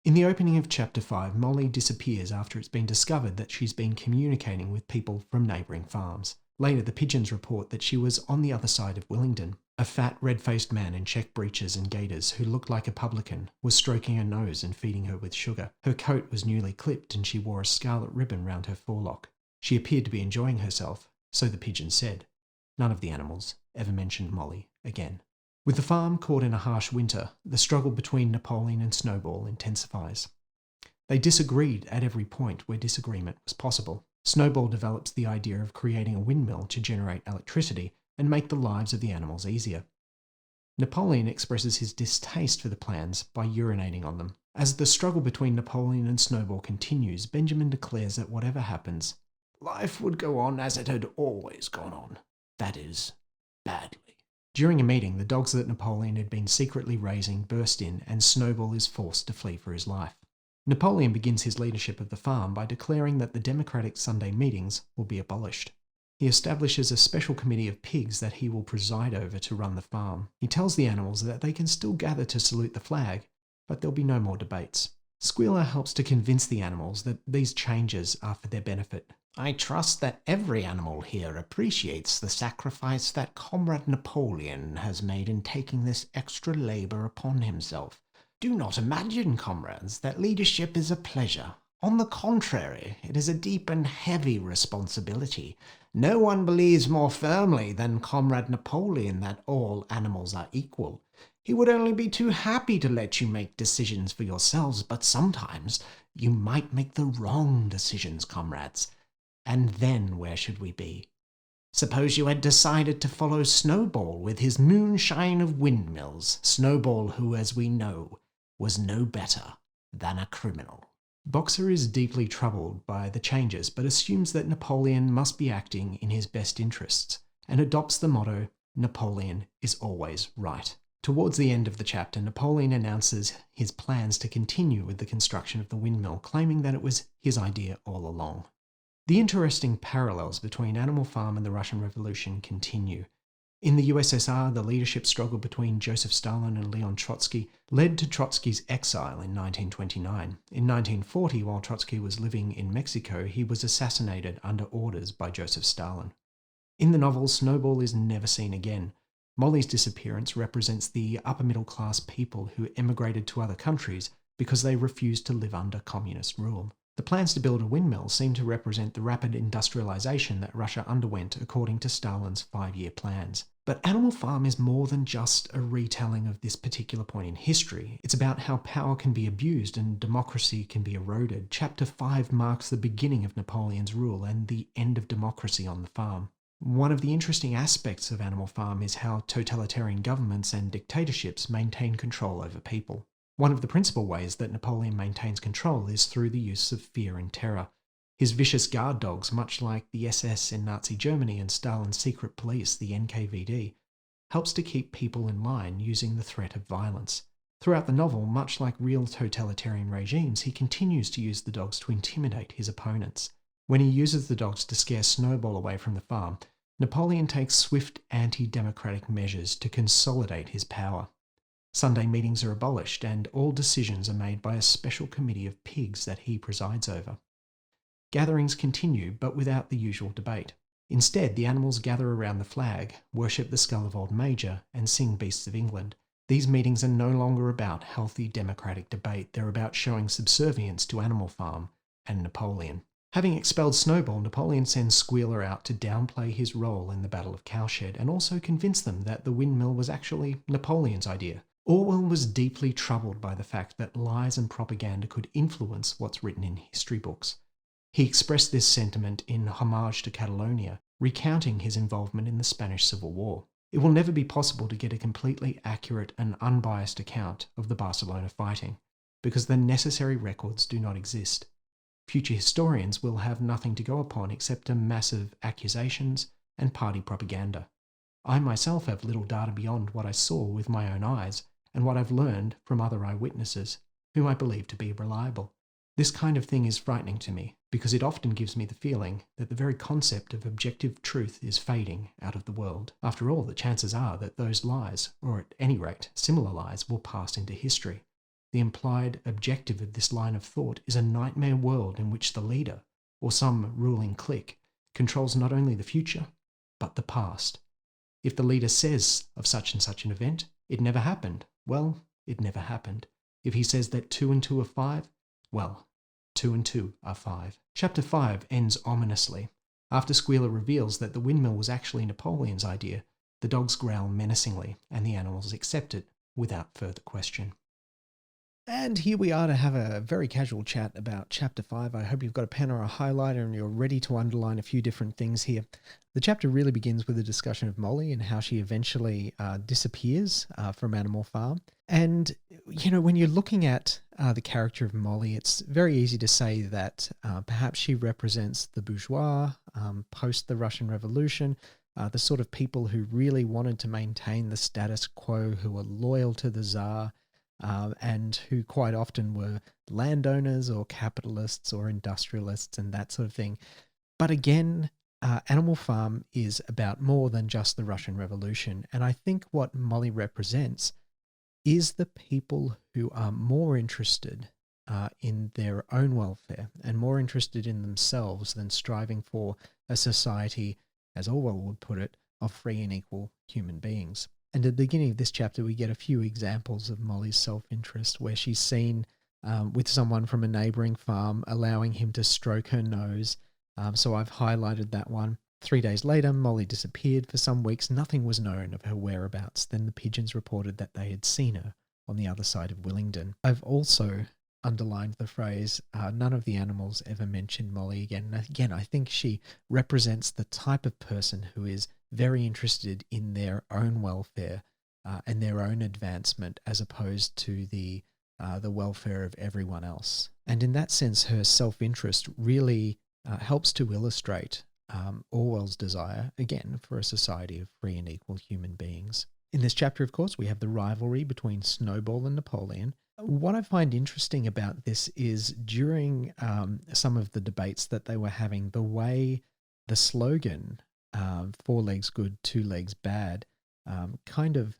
In the opening of Chapter 5, Molly disappears after it's been discovered that she's been communicating with people from neighbouring farms. Later, the pigeons report that she was on the other side of Willingdon. A fat, red-faced man in check breeches and gaiters who looked like a publican was stroking her nose and feeding her with sugar. Her coat was newly clipped and she wore a scarlet ribbon round her forelock. She appeared to be enjoying herself, so the pigeons said. None of the animals ever mentioned Molly again. With the farm caught in a harsh winter, the struggle between Napoleon and Snowball intensifies. They disagreed at every point where disagreement was possible. Snowball develops the idea of creating a windmill to generate electricity and make the lives of the animals easier. Napoleon expresses his distaste for the plans by urinating on them. As the struggle between Napoleon and Snowball continues, Benjamin declares that whatever happens, life would go on as it had always gone on. That is, badly. During a meeting, the dogs that Napoleon had been secretly raising burst in and Snowball is forced to flee for his life. Napoleon begins his leadership of the farm by declaring that the democratic Sunday meetings will be abolished. He establishes a special committee of pigs that he will preside over to run the farm. He tells the animals that they can still gather to salute the flag, but there'll be no more debates. Squealer helps to convince the animals that these changes are for their benefit. I trust that every animal here appreciates the sacrifice that Comrade Napoleon has made in taking this extra labour upon himself. Do not imagine, comrades, that leadership is a pleasure. On the contrary, it is a deep and heavy responsibility. No one believes more firmly than Comrade Napoleon that all animals are equal. He would only be too happy to let you make decisions for yourselves, but sometimes you might make the wrong decisions, comrades. And then where should we be? Suppose you had decided to follow Snowball with his moonshine of windmills, Snowball who, as we know, was no better than a criminal. Boxer is deeply troubled by the changes, but assumes that Napoleon must be acting in his best interests, and adopts the motto, Napoleon is always right. Towards the end of the chapter, Napoleon announces his plans to continue with the construction of the windmill, claiming that it was his idea all along. The interesting parallels between Animal Farm and the Russian Revolution continue. In the USSR, the leadership struggle between Joseph Stalin and Leon Trotsky led to Trotsky's exile in 1929. In 1940, while Trotsky was living in Mexico, he was assassinated under orders by Joseph Stalin. In the novel, Snowball is never seen again. Molly's disappearance represents the upper-middle-class people who emigrated to other countries because they refused to live under communist rule. The plans to build a windmill seem to represent the rapid industrialization that Russia underwent according to Stalin's 5-year plans. But Animal Farm is more than just a retelling of this particular point in history. It's about how power can be abused and democracy can be eroded. Chapter 5 marks the beginning of Napoleon's rule and the end of democracy on the farm. One of the interesting aspects of Animal Farm is how totalitarian governments and dictatorships maintain control over people. One of the principal ways that Napoleon maintains control is through the use of fear and terror. His vicious guard dogs, much like the SS in Nazi Germany and Stalin's secret police, the NKVD, helps to keep people in line using the threat of violence. Throughout the novel, much like real totalitarian regimes, he continues to use the dogs to intimidate his opponents. When he uses the dogs to scare Snowball away from the farm, Napoleon takes swift anti-democratic measures to consolidate his power. Sunday meetings are abolished and all decisions are made by a special committee of pigs that he presides over. Gatherings continue, but without the usual debate. Instead, the animals gather around the flag, worship the skull of Old Major, and sing Beasts of England. These meetings are no longer about healthy democratic debate, they're about showing subservience to Animal Farm and Napoleon. Having expelled Snowball, Napoleon sends Squealer out to downplay his role in the Battle of Cowshed and also convince them that the windmill was actually Napoleon's idea. Orwell was deeply troubled by the fact that lies and propaganda could influence what's written in history books. He expressed this sentiment in Homage to Catalonia, recounting his involvement in the Spanish Civil War. It will never be possible to get a completely accurate and unbiased account of the Barcelona fighting, because the necessary records do not exist. Future historians will have nothing to go upon except a massive accusations and party propaganda. I myself have little data beyond what I saw with my own eyes and what I've learned from other eyewitnesses, whom I believe to be reliable. This kind of thing is frightening to me, because it often gives me the feeling that the very concept of objective truth is fading out of the world. After all, the chances are that those lies, or at any rate, similar lies, will pass into history. The implied objective of this line of thought is a nightmare world in which the leader, or some ruling clique, controls not only the future, but the past. If the leader says of such and such an event, it never happened, well, it never happened. If he says that 2 and 2 are 5, well, 2 and 2 are 5. Chapter 5 ends ominously. After Squealer reveals that the windmill was actually Napoleon's idea, the dogs growl menacingly, and the animals accept it without further question. And here we are to have a very casual chat about Chapter 5. I hope you've got a pen or a highlighter and you're ready to underline a few different things here. The chapter really begins with a discussion of Molly and how she eventually disappears from Animal Farm. And, when you're looking at the character of Molly, it's very easy to say that perhaps she represents the bourgeois post the Russian Revolution, the sort of people who really wanted to maintain the status quo, who were loyal to the Tsar, and who quite often were landowners or capitalists or industrialists and that sort of thing. But again, Animal Farm is about more than just the Russian Revolution. And I think what Molly represents is the people who are more interested in their own welfare and more interested in themselves than striving for a society, as Orwell would put it, of free and equal human beings. And at the beginning of this chapter, we get a few examples of Molly's self-interest, where she's seen with someone from a neighbouring farm, allowing him to stroke her nose. So I've highlighted that one. 3 days later, Molly disappeared for some weeks. Nothing was known of her whereabouts. Then the pigeons reported that they had seen her on the other side of Willingdon. I've also underlined the phrase, none of the animals ever mentioned Molly again. And again, I think she represents the type of person who is very interested in their own welfare and their own advancement, as opposed to the welfare of everyone else. And in that sense, her self-interest really helps to illustrate Orwell's desire, again, for a society of free and equal human beings. In this chapter, of course, we have the rivalry between Snowball and Napoleon. What I find interesting about this is during some of the debates that they were having, the way the slogan, 4 legs good, 2 legs bad, kind of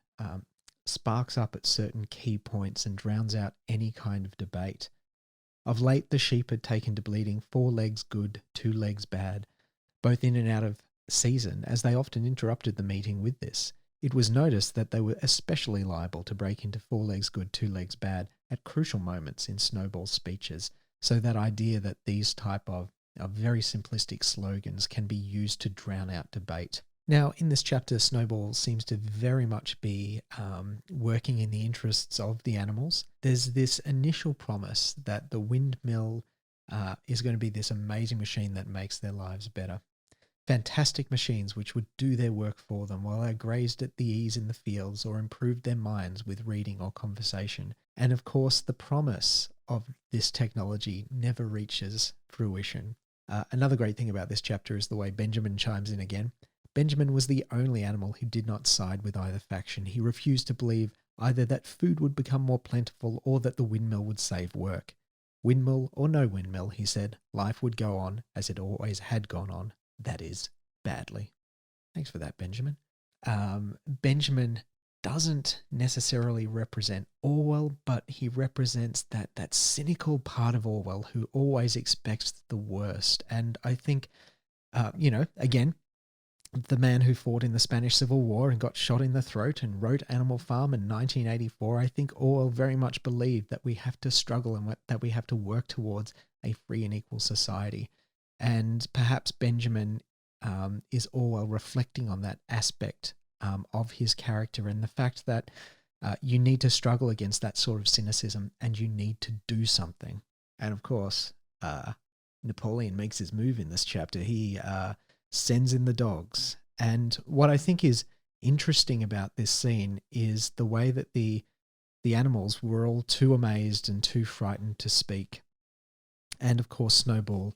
sparks up at certain key points and drowns out any kind of debate. Of late the sheep had taken to bleating 4 legs good, 2 legs bad, both in and out of season, as they often interrupted the meeting with this. It was noticed that they were especially liable to break into 4 legs good, 2 legs bad at crucial moments in Snowball's speeches, so that idea that these type of very simplistic slogans can be used to drown out debate. Now, in this chapter, Snowball seems to very much be working in the interests of the animals. There's this initial promise that the windmill is going to be this amazing machine that makes their lives better. Fantastic machines which would do their work for them while they grazed at the ease in the fields or improved their minds with reading or conversation. And of course, the promise of this technology never reaches fruition. Another great thing about this chapter is the way Benjamin chimes in again. Benjamin was the only animal who did not side with either faction. He refused to believe either that food would become more plentiful or that the windmill would save work. Windmill or no windmill, he said, life would go on as it always had gone on. That is, badly. Thanks for that, Benjamin. Benjamin doesn't necessarily represent Orwell, but he represents that cynical part of Orwell who always expects the worst. And I think, again, the man who fought in the Spanish Civil War and got shot in the throat and wrote Animal Farm in 1984, I think Orwell very much believed that we have to struggle and that we have to work towards a free and equal society. And perhaps Benjamin is Orwell reflecting on that aspect of his character and the fact that you need to struggle against that sort of cynicism and you need to do something. And of course, Napoleon makes his move in this chapter. He sends in the dogs. And what I think is interesting about this scene is the way that the animals were all too amazed and too frightened to speak. And of course, Snowball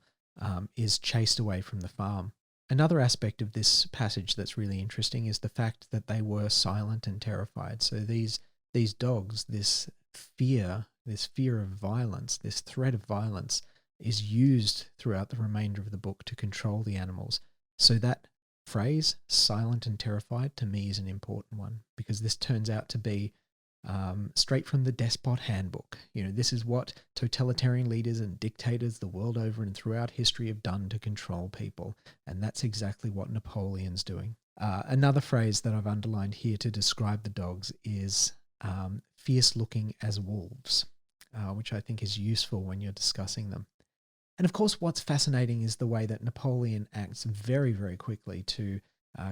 is chased away from the farm. Another aspect of this passage that's really interesting is the fact that they were silent and terrified. So these dogs, this fear of violence, this threat of violence is used throughout the remainder of the book to control the animals. So that phrase, silent and terrified, to me is an important one because this turns out to be straight from the Despot Handbook. This is what totalitarian leaders and dictators the world over and throughout history have done to control people. And that's exactly what Napoleon's doing. Another phrase that I've underlined here to describe the dogs is fierce looking as wolves, which I think is useful when you're discussing them. And of course, what's fascinating is the way that Napoleon acts very, very quickly to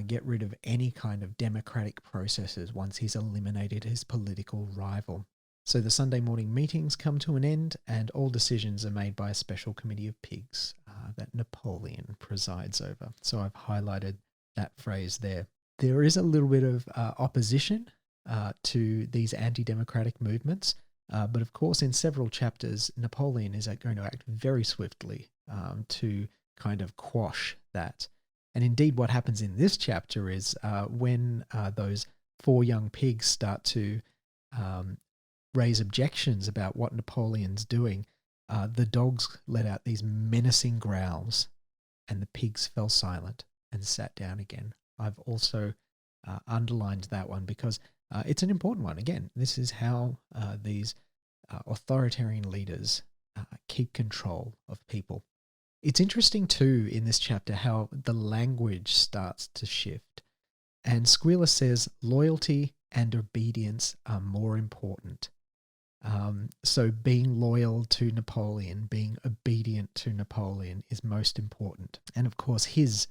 get rid of any kind of democratic processes once he's eliminated his political rival. So the Sunday morning meetings come to an end, and all decisions are made by a special committee of pigs that Napoleon presides over. So I've highlighted that phrase there. There is a little bit of opposition to these anti-democratic movements, but of course in several chapters, Napoleon is going to act very swiftly to kind of quash that. And indeed what happens in this chapter is when those 4 young pigs start to raise objections about what Napoleon's doing, the dogs let out these menacing growls and the pigs fell silent and sat down again. I've also underlined that one because it's an important one. Again, this is how these authoritarian leaders keep control of people. It's interesting too in this chapter how the language starts to shift. And Squealer says loyalty and obedience are more important. So being loyal to Napoleon, being obedient to Napoleon is most important. And of course his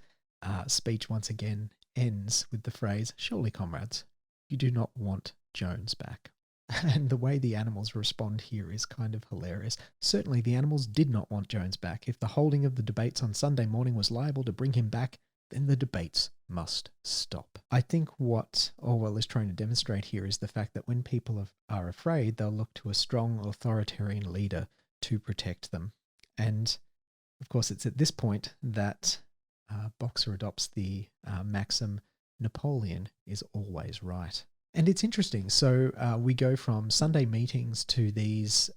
speech once again ends with the phrase, "Surely, comrades, you do not want Jones back." And the way the animals respond here is kind of hilarious. Certainly the animals did not want Jones back. If the holding of the debates on Sunday morning was liable to bring him back, then the debates must stop. I think what Orwell is trying to demonstrate here is the fact that when people are afraid, they'll look to a strong authoritarian leader to protect them. And of course, it's at this point that Boxer adopts the maxim, Napoleon is always right. And it's interesting. So we go from Sunday meetings to these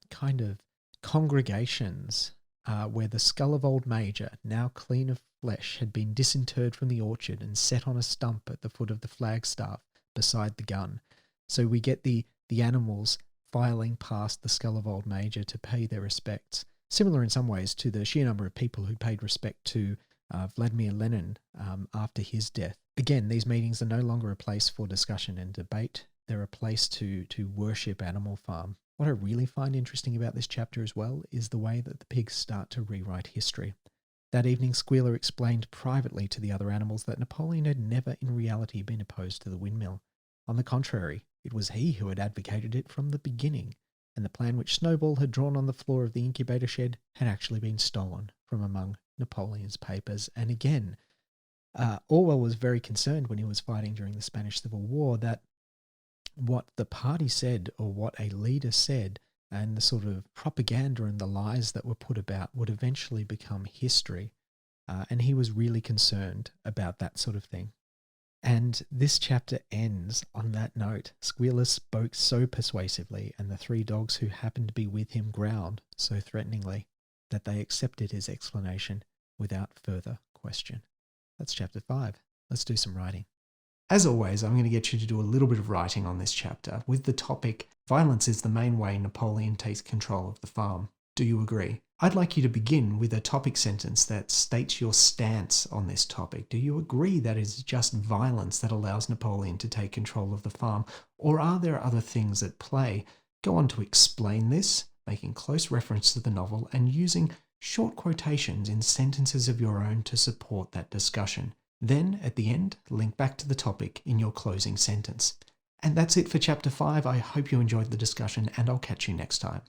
kind of congregations where the skull of old Major, now clean of flesh, had been disinterred from the orchard and set on a stump at the foot of the flagstaff beside the gun. So we get the animals filing past the skull of old Major to pay their respects, similar in some ways to the sheer number of people who paid respect to Vladimir Lenin after his death. Again, these meetings are no longer a place for discussion and debate. They're a place to worship Animal Farm. What I really find interesting about this chapter as well is the way that the pigs start to rewrite history. That evening, Squealer explained privately to the other animals that Napoleon had never in reality been opposed to the windmill. On the contrary, it was he who had advocated it from the beginning, and the plan which Snowball had drawn on the floor of the incubator shed had actually been stolen from among Napoleon's papers. And again, Orwell was very concerned when he was fighting during the Spanish Civil War that what the party said or what a leader said and the sort of propaganda and the lies that were put about would eventually become history. And he was really concerned about that sort of thing. And this chapter ends on that note. Squealer spoke so persuasively, and the 3 dogs who happened to be with him growled so threateningly that they accepted his explanation without further question. That's chapter 5. Let's do some writing. As always, I'm going to get you to do a little bit of writing on this chapter with the topic, violence is the main way Napoleon takes control of the farm. Do you agree? I'd like you to begin with a topic sentence that states your stance on this topic. Do you agree that it's just violence that allows Napoleon to take control of the farm, or are there other things at play? Go on to explain this, making close reference to the novel and using short quotations in sentences of your own to support that discussion. Then, at the end, link back to the topic in your closing sentence. And that's it for Chapter 5. I hope you enjoyed the discussion, and I'll catch you next time.